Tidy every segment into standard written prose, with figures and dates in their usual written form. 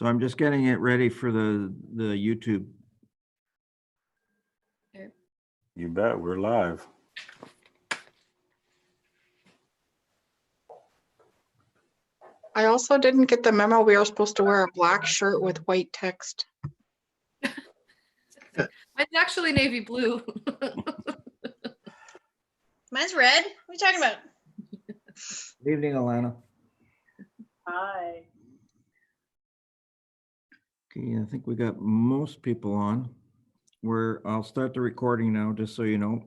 So I'm just getting it ready for the YouTube. Okay. You bet, we're live. I also didn't get the memo. We are supposed to wear a black shirt with white text. Mine's actually navy blue. Mine's red. What are you talking about? Good evening, Alana. Hi. Okay, I think we got most people on. I'll start the recording now, just so you know.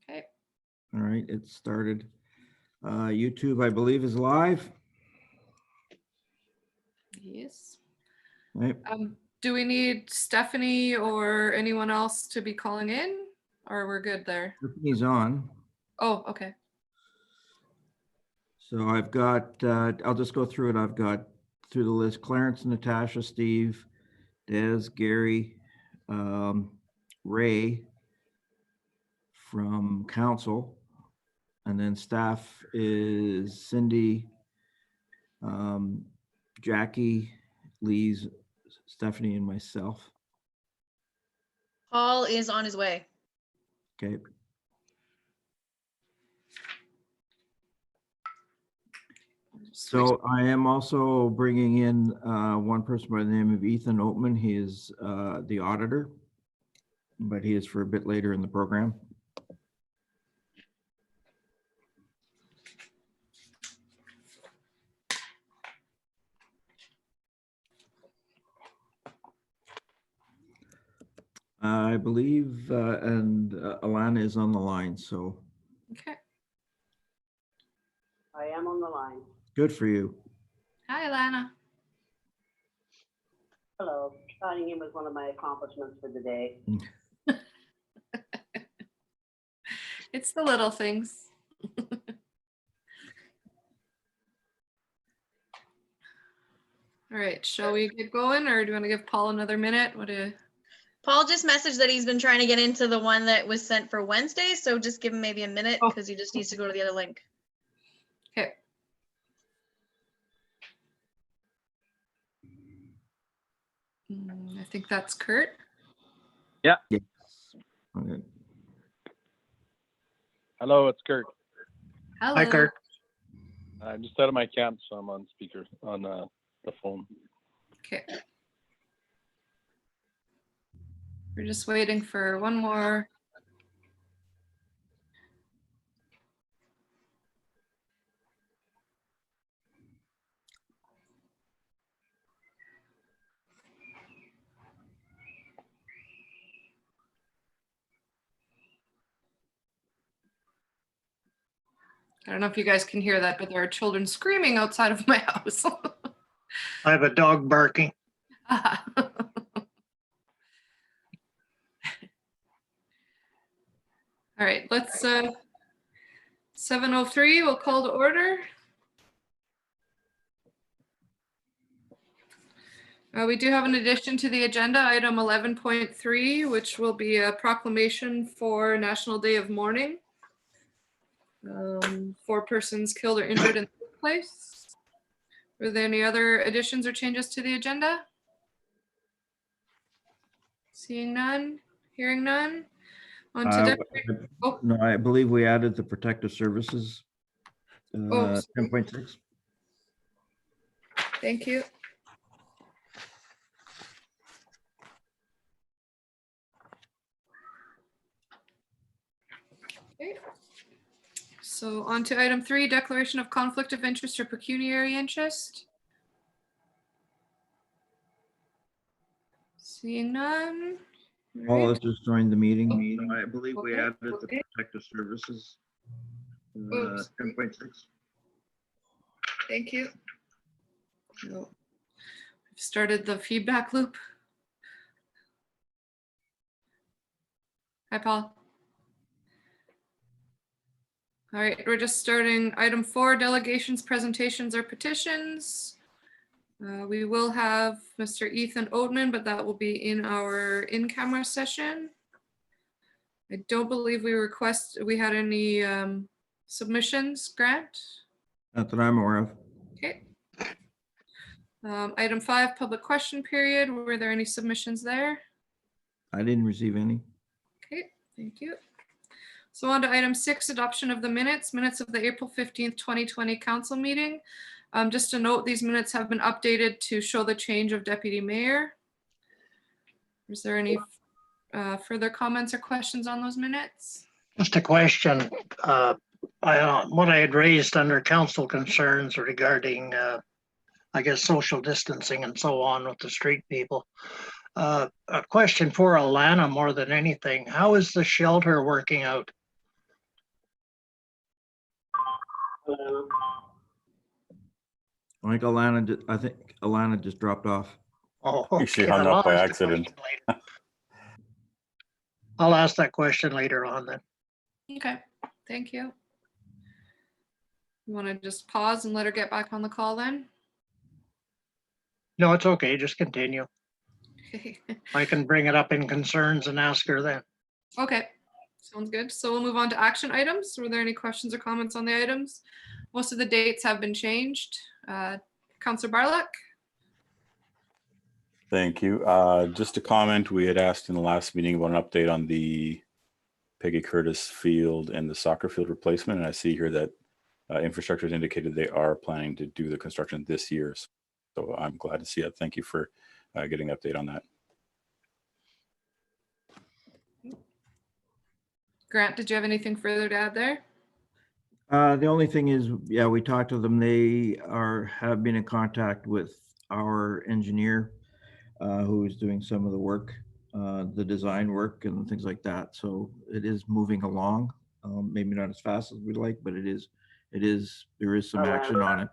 Okay. All right, it started. YouTube, I believe, is live. Yes. Right. Do we need Stephanie or anyone else to be calling in, or we're good there? Tiffany's on. Oh, okay. So I've got, I'll just go through it. I've got through the list, Clarence, Natasha, Steve, Des, Gary, Ray from council, and then staff is Cindy, Jackie, Lise, Stephanie, and myself. Paul is on his way. Okay. So I am also bringing in one person by the name of Ethan Oatman. He is the auditor, but he is for a bit later in the program. I believe, and Alana is on the line, so Okay. I am on the line. good for you. Hi, Alana. Hello. Signing in was one of my accomplishments for the day. It's the little things. All right, shall we get going, or do you want to give Paul another minute? What do you? Paul just messaged that he's been trying to get into the one that was sent for Wednesday, so just give him maybe a minute Oh. because he just needs to go to the other link. Okay. I think that's Kurt. Yes. Okay. Hello, it's Kurt. Hello. Hi, Kurt. I'm just out of my camp, so I'm on speaker on the phone. Okay. We're just waiting for one more. I don't know if you guys can hear that, but there are children screaming outside of my house. I have a dog barking. All right, let's 7:03, we'll call to order. We do have an addition to the agenda, item 11.3, which will be a proclamation for National Day of Mourning. 4 persons killed or injured in the workplace. Were there any other additions or changes to the agenda? Seeing none, hearing none. On to oh. No, I believe we added the protective services. Oh, 10.6. Thank you. Okay. So on to item 3, declaration of conflict of interest or pecuniary interest. Seeing none. All Paul right. has just joined the meeting. I believe we Okay. added the protective services. Oops. 10.6. Thank you. No. I've started the feedback loop. Hi, Paul. All right, we're just starting item 4, delegations, presentations, or petitions. We will have Mr. Ethan Oatman, but that will be in our in-camera session. I don't believe we had any submissions, Grant? Not that I'm aware of. Okay. Item 5, public question period. Were there any submissions there? I didn't receive any. Okay, thank you. So on to item 6, adoption of the minutes of the April 15th, 2020 council meeting. Just to note, these minutes have been updated to show the change of deputy mayor. Is there any further comments or questions on those minutes? Just a question. What I had raised under council concerns regarding, I guess, social distancing and so on with the street people. A question for Alana more than anything. How is the shelter working out? I think Alana just dropped off. Oh, think she okay. hung I'll up by ask the accident. question later. I'll ask that question later on then. Okay, thank you. You want to just pause and let her get back on the call then? No, it's okay. Just continue. Okay. I can bring it up in concerns and ask her then. Okay, sounds good. So we'll move on to action items. Were there any questions or comments on the items? Most of the dates have been changed. Councillor Barlock? Thank you. Just a comment, we had asked in the last meeting about an update on the Peggy Curtis Field and the soccer field replacement. And I see here that infrastructure has indicated they are planning to do the construction this year. So I'm glad to see it. Thank you for getting an update on that. Grant, did you have anything further to add there? The only thing is, yeah, we talked to them. They have been in contact with our engineer who is doing some of the work, the design work and things like that. So it is moving along. Maybe not as fast as we'd like, but there is some action on it.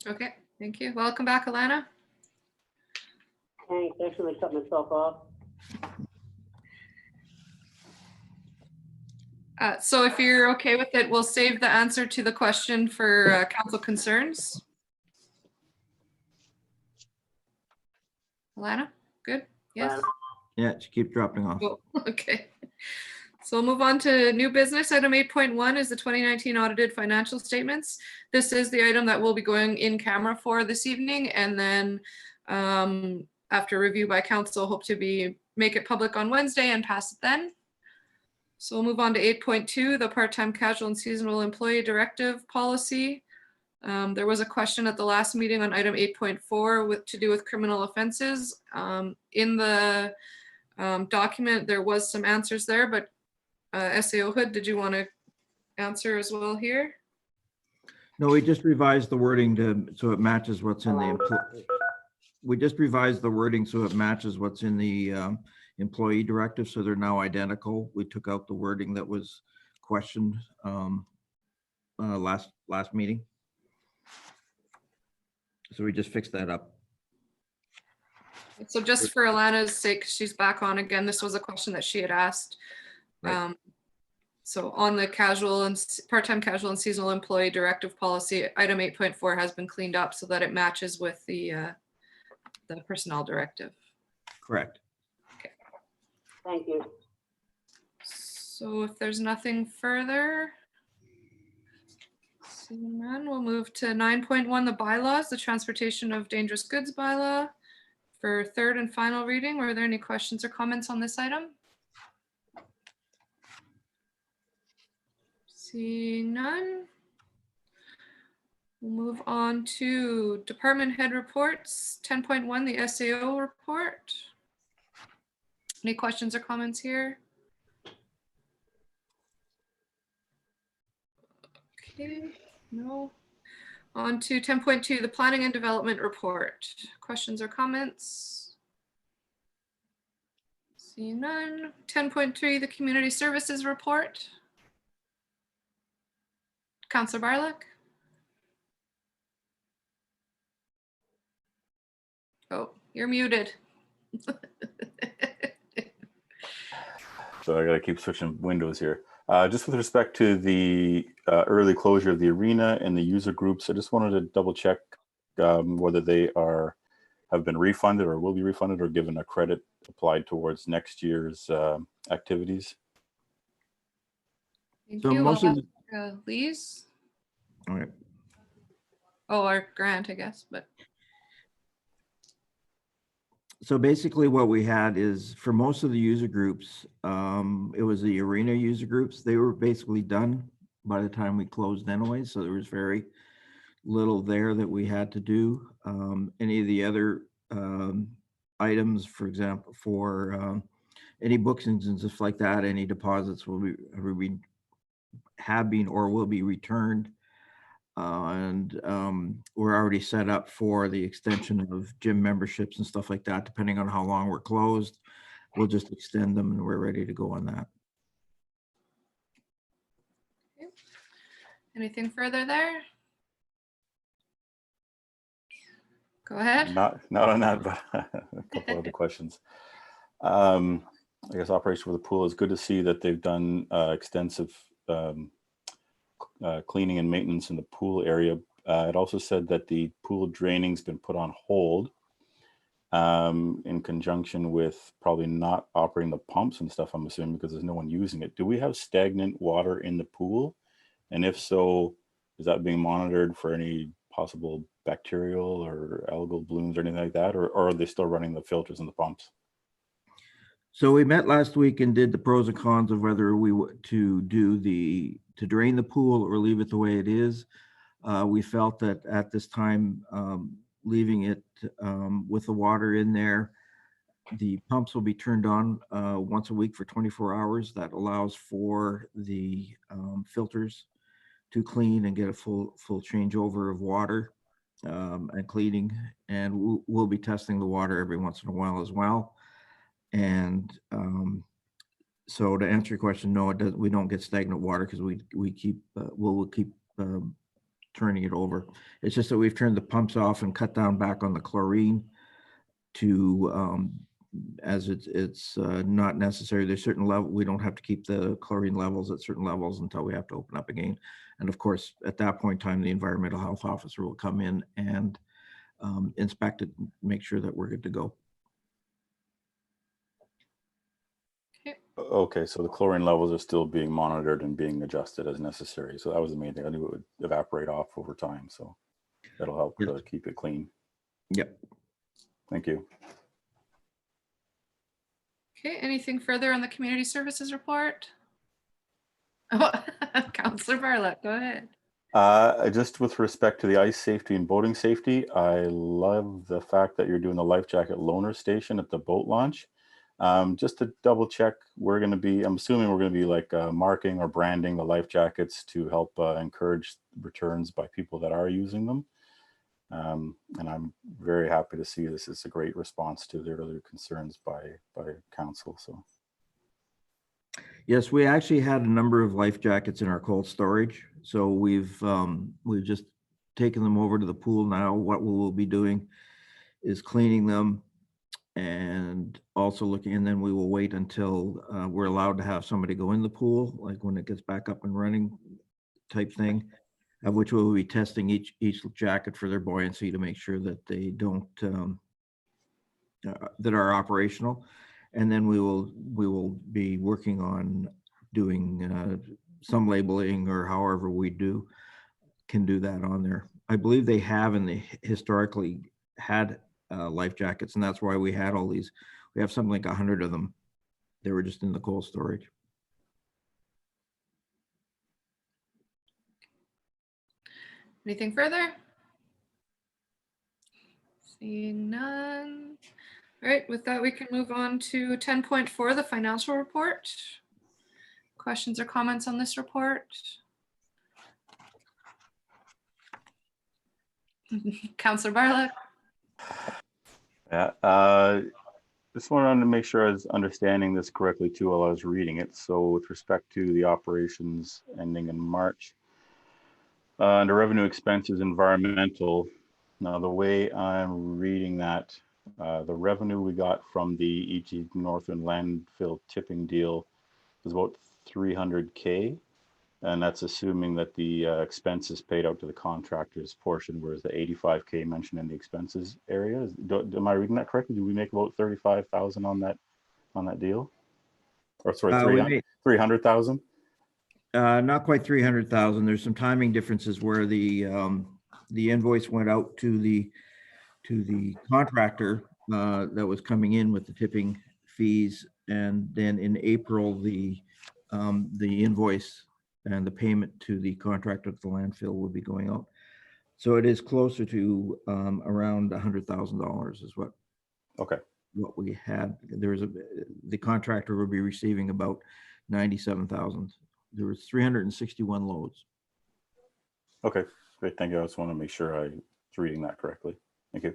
Okay, thank you. Welcome back, Alana. Thanks, actually cut myself off. So if you're okay with it, we'll save the answer to the question for council concerns. Alana, good? Yes? Yeah, she keeps dropping off. Oh, okay. So we'll move on to new business. Item 8.1 is the 2019 audited financial statements. This is the item that we'll be going in camera for this evening. And then after review by council, hope to make it public on Wednesday and pass it then. So we'll move on to 8.2, the part-time casual and seasonal employee directive policy. There was a question at the last meeting on item 8.4 to do with criminal offenses. In the document, there was some answers there, but SAO Hood, did you want to answer as well here? No, we just revised the wording so it matches what's in the we just revised the wording so it matches what's in the employee directive, so they're now identical. We took out the wording that was questioned last meeting. So we just fixed that up. So just for Alana's sake, she's back on again. This was a question that she had asked. Right. So on the casual and part-time casual and seasonal employee directive policy, item 8.4 has been cleaned up so that it matches with the personnel directive. Correct. Thank you. So if there's nothing further, seeing none, we'll move to 9.1, the bylaws, the transportation of dangerous goods bylaw for third and final reading. Were there any questions or comments on this item? Seeing none. We'll move on to department head reports. 10.1, the SAO report. Any questions or comments here? Okay, no. On to 10.2, the planning and development report. Questions or comments? See none. 10.3, the community services report. Councillor Barlock? Oh, you're muted. So I got to keep switching windows here. Just with respect to the early closure of the arena and the user groups, I just wanted to double check whether they have been refunded or will be refunded or given a credit applied towards next year's activities. Thank So you. most I'll of ask, Lise. All right. or grant, I guess, but So basically what we had is for most of the user groups, it was the arena user groups. They were basically done by the time we closed anyway. So there was very little there that we had to do. Any of the other items, for example, for any bookings and stuff like that, any deposits will be have been or will be returned. And we're already set up for the extension of gym memberships and stuff like that. Depending on how long we're closed, we'll just extend them and we're ready to go on that. anything further there? Go ahead. Not on that, but a couple other questions. I guess operation for the pool is good to see that they've done extensive cleaning and maintenance in the pool area. It also said that the pool draining's been put on hold in conjunction with probably not operating the pumps and stuff, I'm assuming, because there's no one using it. Do we have stagnant water in the pool? And if so, is that being monitored for any possible bacterial or algal blooms or anything like that? Or are they still running the filters and the pumps? So we met last week and did the pros and cons of whether we to drain the pool or leave it the way it is. We felt that at this time, leaving it with the water in there, the pumps will be turned on once a week for 24 hours. That allows for the filters to clean and get a full changeover of water and cleaning. And we'll be testing the water every once in a while as well. And so to answer your question, no, it doesn't. We don't get stagnant water because we'll keep turning it over. It's just that we've turned the pumps off and cut down back on the chlorine to as it's not necessary. There's certain level we don't have to keep the chlorine levels at certain levels until we have to open up again. And of course, at that point in time, the environmental health officer will come in and inspect it, make sure that we're good to go. Okay, so the chlorine levels are still being monitored and being adjusted as necessary. So that was the main thing. I knew it would evaporate off over time. So that'll help to keep it clean. Yep. Thank you. Okay, anything further on the community services report? Oh, Councillor Bartlett, go ahead. Just with respect to the ice safety and boating safety, I love the fact that you're doing the life jacket loaner station at the boat launch. Just to double check, I'm assuming we're going to be like marking or branding the life jackets to help encourage returns by people that are using them. And I'm very happy to see this is a great response to the earlier concerns by council. So. Yes, we actually had a number of life jackets in our cold storage. So we've just taken them over to the pool now. What we will be doing is cleaning them and also looking, and then we will wait until we're allowed to have somebody go in the pool, like when it gets back up and running type thing, of which we will be testing each jacket for their buoyancy to make sure that they don't, that are operational. And then we will be working on doing some labeling or however we can do that on there. I believe they have historically had life jackets, and that's why we had all these. We have something like 100 of them. They were just in the cold storage. Anything further? Seeing none. All right, with that, we can move on to 10.4, the financial report. Questions or comments on this report? Councillor Bartlett. Yeah, just wanted to make sure I was understanding this correctly too while I was reading it. So with respect to the operations ending in March, under revenue expenses, environmental, now the way I'm reading that, the revenue we got from the EG Northern landfill tipping deal was about 300K. And that's assuming that the expenses paid out to the contractor's portion, whereas the 85K mentioned in the expenses area. Am I reading that correctly? Did we make about 35,000 on that deal? Or sorry, 300,000? Not quite 300,000. There's some timing differences where the the invoice went out to the contractor that was coming in with the tipping fees. And then in April, the invoice and the payment to the contractor at the landfill will be going out. So it is closer to around $100,000 is what Okay. we had. The contractor will be receiving about 97,000. There was 361 loads. Okay, great. Thank you. I just want to make sure I was reading that correctly. Thank you.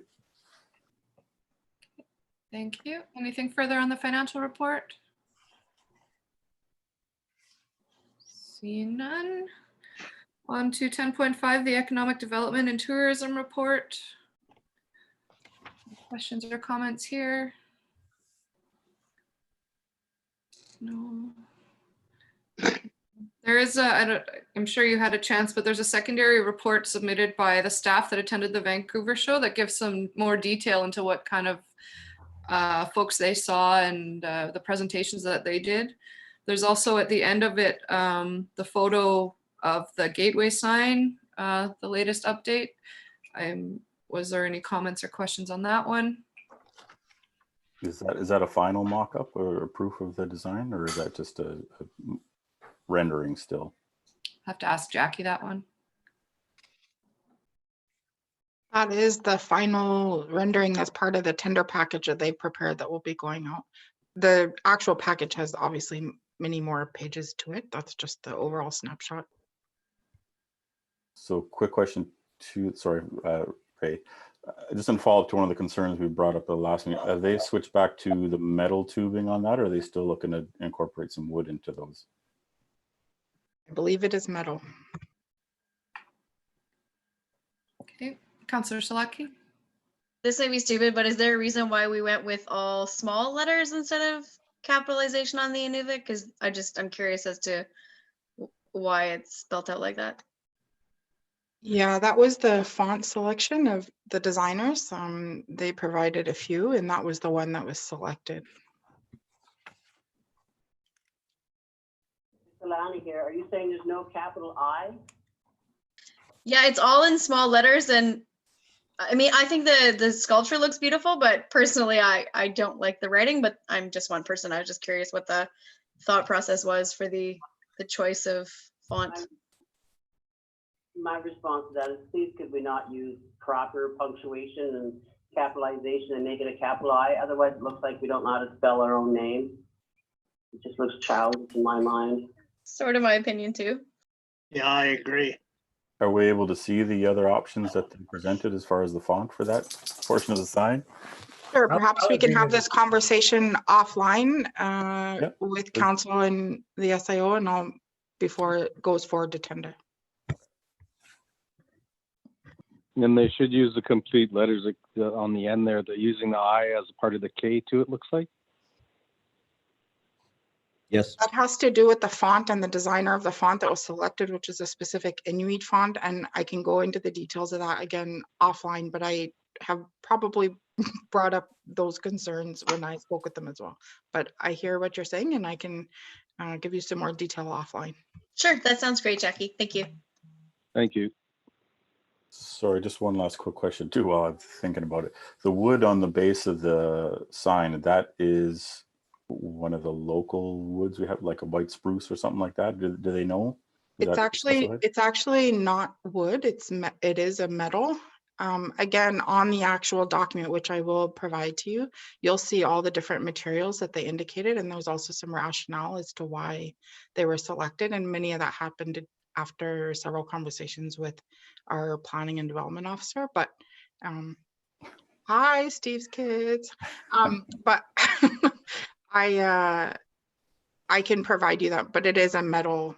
Thank you. Anything further on the financial report? Seeing none. On to 10.5, the Economic Development and Tourism Report. Questions or comments here? No. There is I'm sure you had a chance, but there's a secondary report submitted by the staff that attended the Vancouver show that gives some more detail into what kind of folks they saw and the presentations that they did. There's also at the end of it, the photo of the gateway sign, the latest update. Was there any comments or questions on that one? Is that a final mock-up or a proof of the design, or is that just a rendering still? Have to ask Jackie that one. That is the final rendering as part of the tender package that they prepared that will be going out. The actual package has obviously many more pages to it. That's just the overall snapshot. So quick question to, sorry, Ray. Just in follow-up to one of the concerns we brought up at the last meeting, have they switched back to the metal tubing on that, or are they still looking to incorporate some wood into those? I believe it is metal. Okay, Councillor Salaki. This may be stupid, but is there a reason why we went with all small letters instead of capitalization on the Inuvik? Because I'm curious as to why it's spelled out like that. Yeah, that was the font selection of the designers. They provided a few, and that was the one that was selected. Solani here, are you saying there's no capital I? Yeah, it's all in small letters, and I mean, I think the sculpture looks beautiful, but personally, I don't like the writing. But I'm just one person. I was just curious what the thought process was for the choice of font. My response to that is, please could we not use proper punctuation and capitalization and make it a capital I? Otherwise, it looks like we don't know how to spell our own name. It just looks childish in my mind. Sort of my opinion too. Yeah, I agree. Are we able to see the other options that they presented as far as the font for that portion of the sign? Sure, I'll- perhaps I'll we can agree have with this conversation offline Yep. with council and the SIO and all before it goes forward to tender. And they should use the complete letters on the end there. They're using the I as a part of the K too, it looks like. Yes. That has to do with the font and the designer of the font that was selected, which is a specific Inuit font. And I can go into the details of that again offline, but I have probably brought up those concerns when I spoke with them as well. But I hear what you're saying and I can give you some more detail offline. Sure, that sounds great, Jackie. Thank you. Thank you. Sorry, just one last quick question too while I'm thinking about it. The wood on the base of the sign, that is one of the local woods we have, like a white spruce or something like that. Do they know? Is that specified? It's actually not wood. It is a metal. Again, on the actual document, which I will provide to you, you'll see all the different materials that they indicated, and there's also some rationale as to why they were selected. And many of that happened after several conversations with our planning and development officer. But hi, Steve's kids. But I can provide you that, but it is a metal.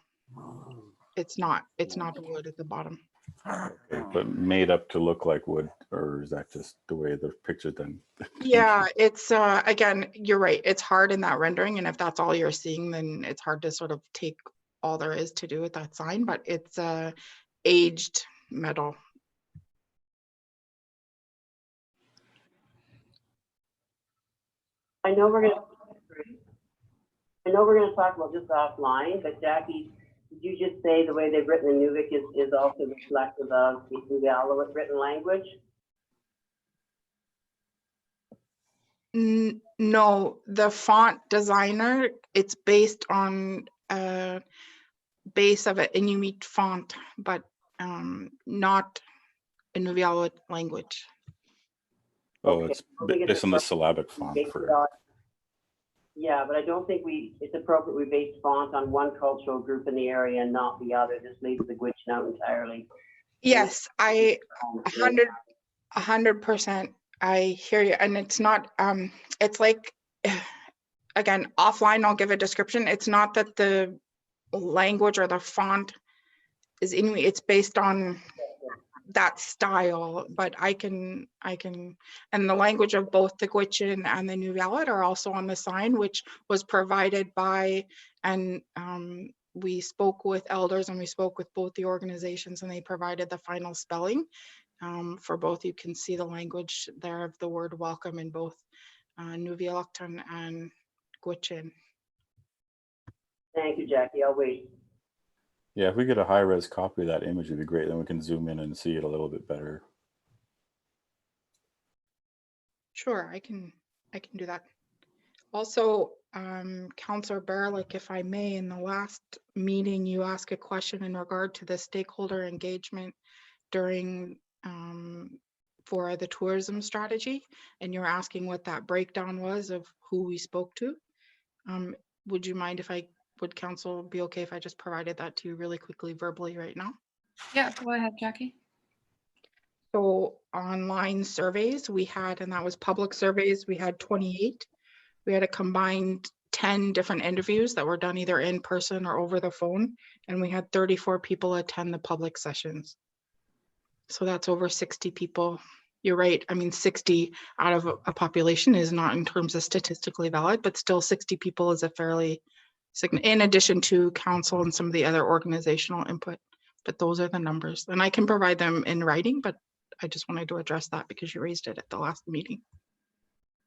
It's not wood at the bottom. Okay, but made up to look like wood, or is that just the way the picture then? Yeah, it's again, you're right. It's hard in that rendering, and if that's all you're seeing, then it's hard to sort of take all there is to do with that sign. But it's aged metal. I know we're gonna talk about this offline, but Jackie, did you just say the way they've written Inuvik is also reflective of the Inuvialuit written language? No, the font designer, it's based on a base of an Inuit font, but not Inuvialuit language. Oh, Okay, it's I think based on the syllabic font based for. on- Yeah, but I don't think it's appropriate we base font on one cultural group in the area and not the other. This leaves the Gwich'in out entirely. Yes, 100%. I hear you. And it's not, it's like, again, offline, I'll give a description. It's not that the language or the font is Inuit, it's based on that style, but I can, and the language of both the Gwich'in and the Inuvialuit are also on the sign, which was provided by, and we spoke with elders and we spoke with both the organizations and they provided the final spelling for both. You can see the language there of the word welcome in both Inuvialuit and Gwich'in. Thank you, Jackie. I'll wait. Yeah, if we get a high-res copy of that image, it'd be great. Then we can zoom in and see it a little bit better. Sure, I can do that. Also, Councillor Barlick, if I may, in the last meeting, you asked a question in regard to the stakeholder engagement during for the tourism strategy, and you're asking what that breakdown was of who we spoke to. Would you mind if would council be okay if I just provided that to you really quickly verbally right now? Yeah, go ahead, Jackie. So online surveys we had, and that was public surveys, we had 28. We had a combined 10 different interviews that were done either in person or over the phone, and we had 34 people attend the public sessions. So that's over 60 people. You're right. I mean, 60 out of a population is not in terms of statistically valid, but still 60 people is a fairly significant, in addition to council and some of the other organizational input. But those are the numbers, and I can provide them in writing, but I just wanted to address that because you raised it at the last meeting.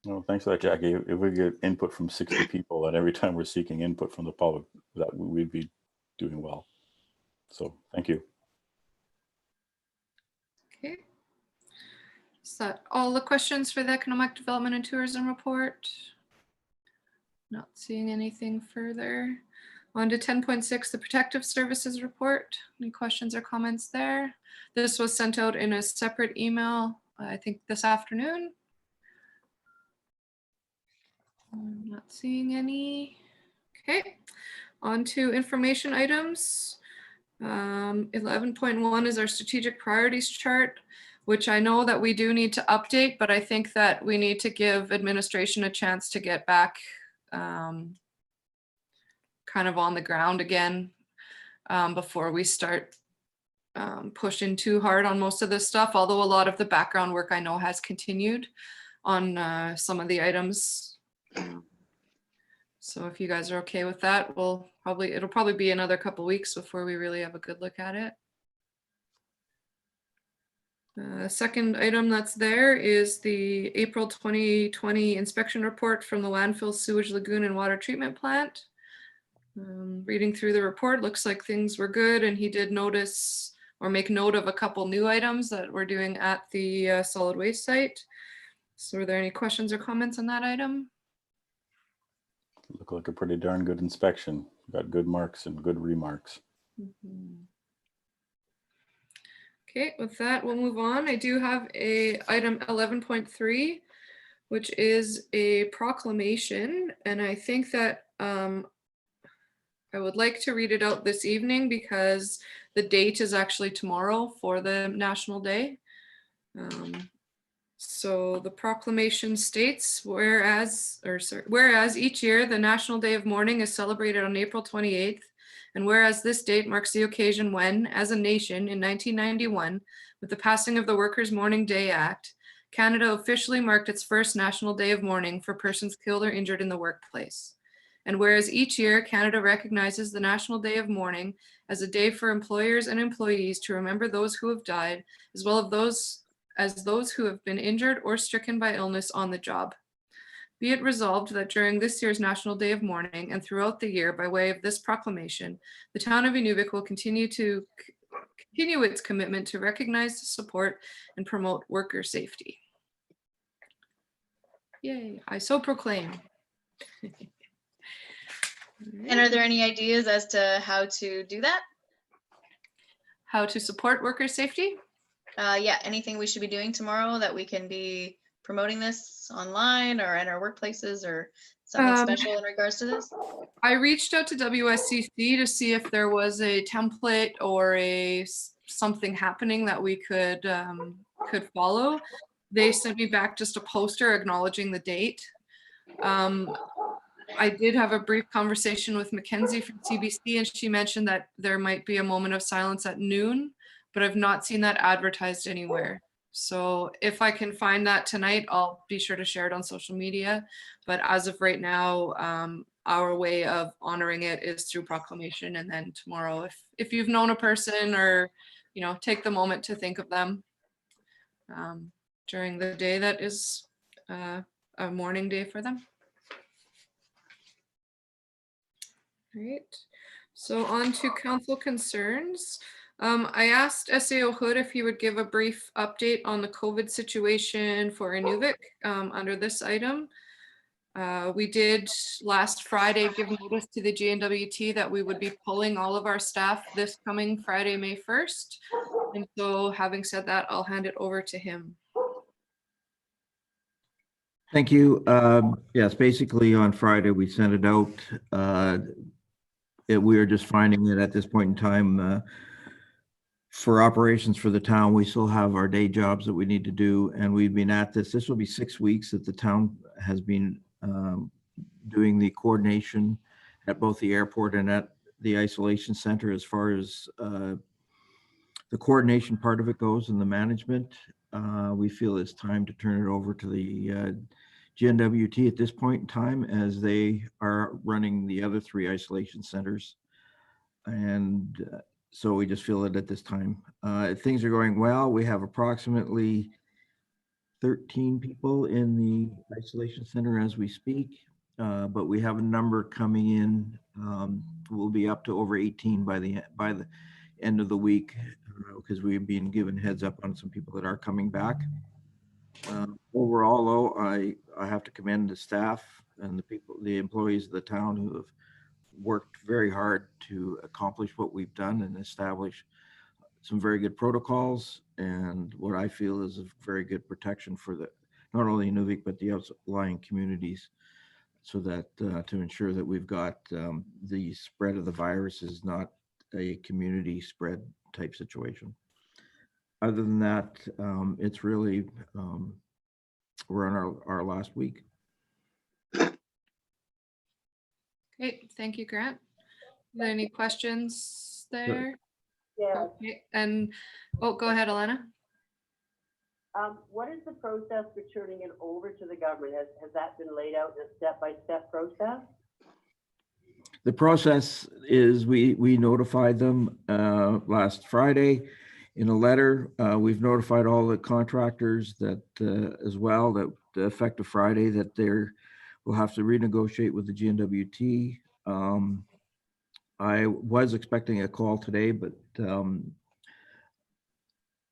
Well, thanks for that, Jackie. If we get input from 60 people and every time we're seeking input from the public, that we'd be doing well. So thank you. Okay. Is that all the questions for the Economic Development and Tourism Report? Not seeing anything further. On to 10.6, the Protective Services Report. Any questions or comments there? This was sent out in a separate email, I think this afternoon. I'm not seeing any. Okay, on to information items. 11.1 is our strategic priorities chart, which I know that we do need to update, but I think that we need to give administration a chance to get back kind of on the ground again before we start pushing too hard on most of this stuff, although a lot of the background work I know has continued on some of the items. So if you guys are okay with that, it'll probably be another couple weeks before we really have a good look at it. Second item that's there is the April 2020 inspection report from the landfill, sewage lagoon and water treatment plant. Reading through the report, looks like things were good, and he did notice or make note of a couple new items that we're doing at the solid waste site. So are there any questions or comments on that item? Look like a pretty darn good inspection. Got good marks and good remarks. Okay, with that, we'll move on. I do have a item 11.3, which is a proclamation, and I think that I would like to read it out this evening because the date is actually tomorrow for the National Day. So the proclamation states, whereas each year the National Day of Mourning is celebrated on April 28th, and whereas this date marks the occasion when, as a nation in 1991, with the passing of the Workers' Mourning Day Act, Canada officially marked its first National Day of Mourning for persons killed or injured in the workplace. And whereas each year Canada recognizes the National Day of Mourning as a day for employers and employees to remember those who have died, as well as those who have been injured or stricken by illness on the job. Be it resolved that during this year's National Day of Mourning and throughout the year, by way of this proclamation, the town of Inuvik will continue its commitment to recognize, support, and promote worker safety. Yay, I so proclaim. And are there any ideas as to how to do that? How to support worker safety? Yeah, anything we should be doing tomorrow that we can be promoting this online or in our workplaces or something special in regards to this? I reached out to WSCC to see if there was a template or something happening that we could follow. They sent me back just a poster acknowledging the date. I did have a brief conversation with Mackenzie from CBC, and she mentioned that there might be a moment of silence at noon, but I've not seen that advertised anywhere. So if I can find that tonight, I'll be sure to share it on social media. But as of right now, our way of honoring it is through proclamation. And then tomorrow, if you've known a person or, take the moment to think of them during the day that is a mourning day for them. All right, so on to council concerns. I asked SAO Hood if he would give a brief update on the COVID situation for Inuvik under this item. We did last Friday give notice to the GNWT that we would be pulling all of our staff this coming Friday, May 1st. And so having said that, I'll hand it over to him. Thank you. Yes, basically on Friday, we sent it out. We are just finding that at this point in time, for operations for the town, we still have our day jobs that we need to do. And we've been at this. This will be 6 weeks that the town has been doing the coordination at both the airport and at the isolation center as far as the coordination part of it goes and the management. We feel it's time to turn it over to the GNWT at this point in time, as they are running the other 3 isolation centers. And so we just feel that at this time, things are going well. We have approximately 13 people in the isolation center as we speak, but we have a number coming in. We'll be up to over 18 by the end of the week, because we've been given heads up on some people that are coming back. Overall, though, I have to commend the staff and the employees of the town who have worked very hard to accomplish what we've done and establish some very good protocols and what I feel is a very good protection for not only Inuvik but the outlying communities, so that to ensure that we've got the spread of the virus is not a community spread type situation. Other than that, it's really, we're on our last week. Okay, thank you, Grant. Are there any questions there? Yeah. Okay, and, oh, go ahead, Alana. What is the process for turning it over to the government? Has that been laid out in a step-by-step process? The process is we notified them last Friday in a letter. We've notified all the contractors that as well, that effective Friday, that we'll have to renegotiate with the GNWT. I was expecting a call today, but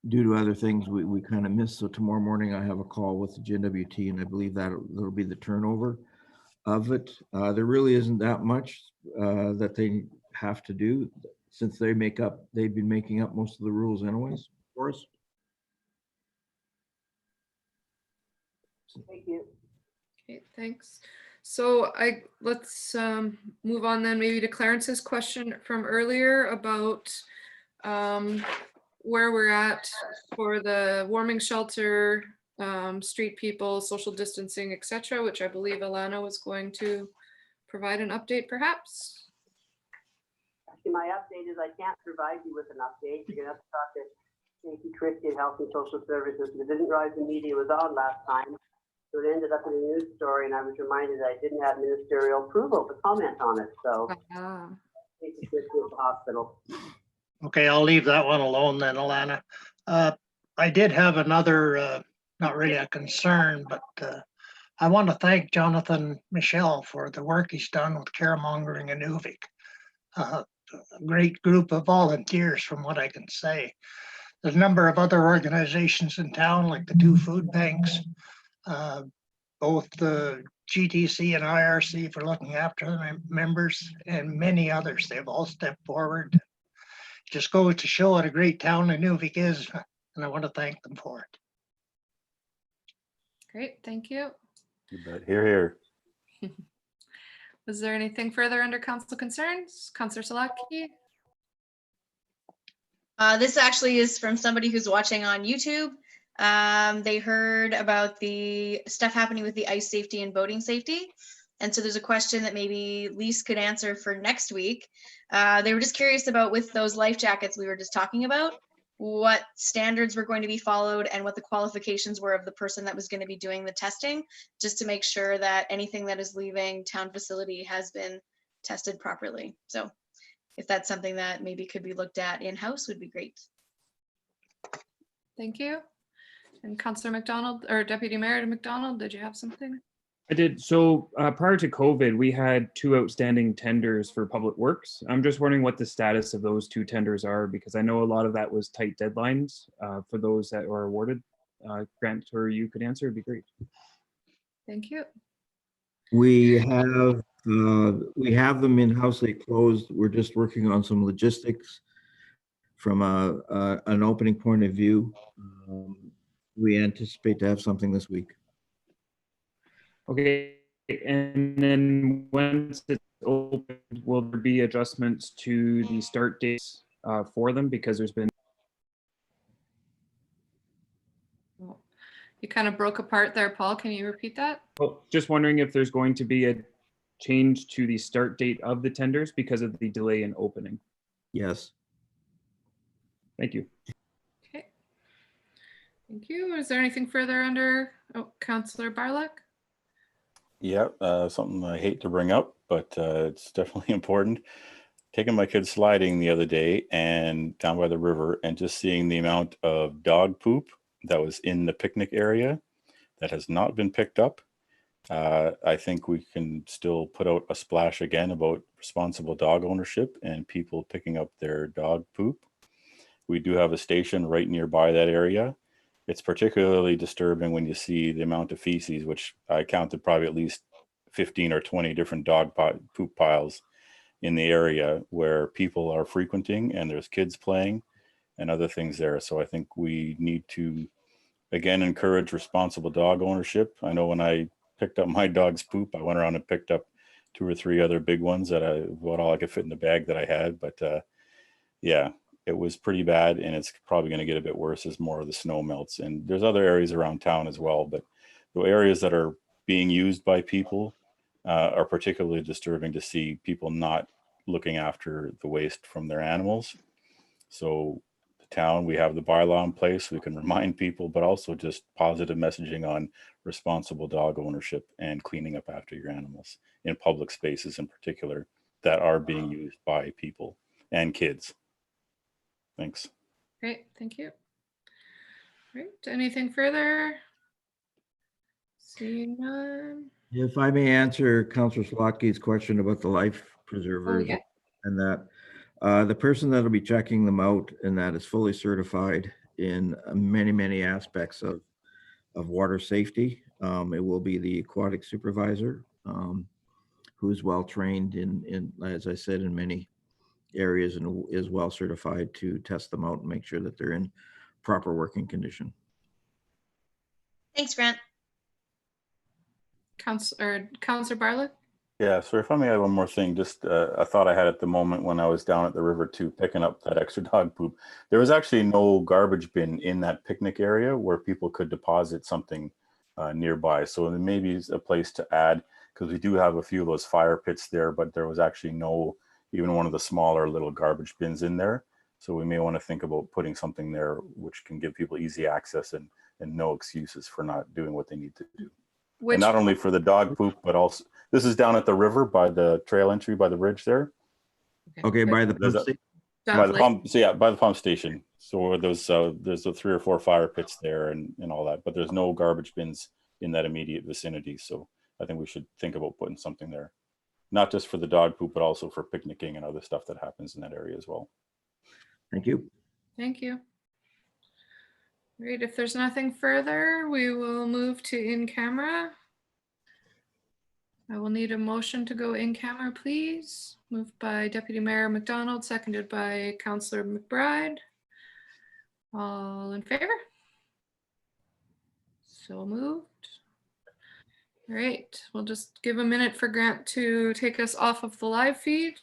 due to other things, we kind of missed. So tomorrow morning I have a call with the GNWT, and I believe that'll be the turnover of it. There really isn't that much that they have to do, since they've been making up most of the rules anyways for us. Thank you. Okay, thanks. So let's move on then maybe to Clarence's question from earlier about where we're at for the warming shelter, street people, social distancing, etc., which I believe Alana was going to provide an update perhaps. Actually, my update is I can't provide you with an update. You're gonna have to talk to Safety Christie, Health and Social Services. It didn't realize the media was on last time. So it ended up in a news story, and I was reminded I didn't have ministerial approval to comment on it. So Safety Christie at the hospital. Okay, I'll leave that one alone then, Alana. I did have another, not really a concern, but I want to thank Jonathan Michelle for the work he's done with caremongering in Inuvik. A great group of volunteers from what I can say. There's a number of other organizations in town, like the 2 food banks, both the GTC and IRC for looking after the members, and many others. They've all stepped forward. Just goes to show what a great town Inuvik is, and I want to thank them for it. Great, thank you. You bet. Here. Was there anything further under council concerns? Councillor Salaki? This actually is from somebody who's watching on YouTube. They heard about the stuff happening with the ice safety and boating safety. And so there's a question that maybe Lise could answer for next week. They were just curious about, with those life jackets we were just talking about, what standards were going to be followed and what the qualifications were of the person that was going to be doing the testing, just to make sure that anything that is leaving town facility has been tested properly. So if that's something that maybe could be looked at in-house, would be great. Thank you. And Councillor McDonald, or Deputy Mayor McDonald, did you have something? I did. So prior to COVID, we had 2 outstanding tenders for public works. I'm just wondering what the status of those 2 tenders are, because I know a lot of that was tight deadlines for those that were awarded. Grant, or you could answer, it'd be great. Thank you. We have them in-house. They closed. We're just working on some logistics from an opening point of view. We anticipate to have something this week. Okay, and then once it's open, will there be adjustments to the start dates for them? Because there's been. You kind of broke apart there, Paul. Can you repeat that? Oh, just wondering if there's going to be a change to the start date of the tenders because of the delay in opening. Yes. Thank you. Okay. Thank you. Is there anything further under Councillor Barlock? Yeah, something I hate to bring up, but it's definitely important. Taking my kids sliding the other day and down by the river, and just seeing the amount of dog poop that was in the picnic area that has not been picked up. I think we can still put out a splash again about responsible dog ownership and people picking up their dog poop. We do have a station right nearby that area. It's particularly disturbing when you see the amount of feces, which I counted probably at least 15 or 20 different dog poop piles in the area where people are frequenting, and there's kids playing and other things there. So I think we need to, again, encourage responsible dog ownership. I know when I picked up my dog's poop, I went around and picked up 2 or 3 other big ones that all I could fit in the bag that I had. But yeah, it was pretty bad, and it's probably going to get a bit worse as more of the snow melts. And there's other areas around town as well, but the areas that are being used by people are particularly disturbing to see people not looking after the waste from their animals. So the town, we have the bylaw in place, we can remind people, but also just positive messaging on responsible dog ownership and cleaning up after your animals in public spaces in particular that are being used by people and kids. Thanks. Great, thank you. Great, anything further? Seeing none. If I may answer Councillor Slotky's question about the life preservers yeah. and that, the person that'll be checking them out and that is fully certified in many, many aspects of water safety. It will be the aquatic supervisor who's well trained in, as I said, in many areas and is well certified to test them out and make sure that they're in proper working condition. Thanks, Grant. Councillor Barlock? Yeah, so if I may add one more thing, just a thought I had at the moment when I was down at the river too, picking up that extra dog poop. There was actually no garbage bin in that picnic area where people could deposit something nearby. So there may be a place to add, because we do have a few of those fire pits there, but there was actually no, even one of the smaller little garbage bins in there. So we may want to think about putting something there which can give people easy access and no excuses for not doing what they need to do. And not only for the dog poop, but also, this is down at the river by the trail entry by the bridge there. Okay, by the pump station? By the pump, so yeah, by the pump station. So there's the 3 or 4 fire pits there and all that, but there's no garbage bins in that immediate vicinity. So I think we should think about putting something there, not just for the dog poop, but also for picnicking and other stuff that happens in that area as well. Thank you. Thank you. Great, if there's nothing further, we will move to in camera. I will need a motion to go in camera, please. Moved by Deputy Mayor McDonald, seconded by Councillor McBride. All in favor? So moved. All right, we'll just give a minute for Grant to take us off of the live feed.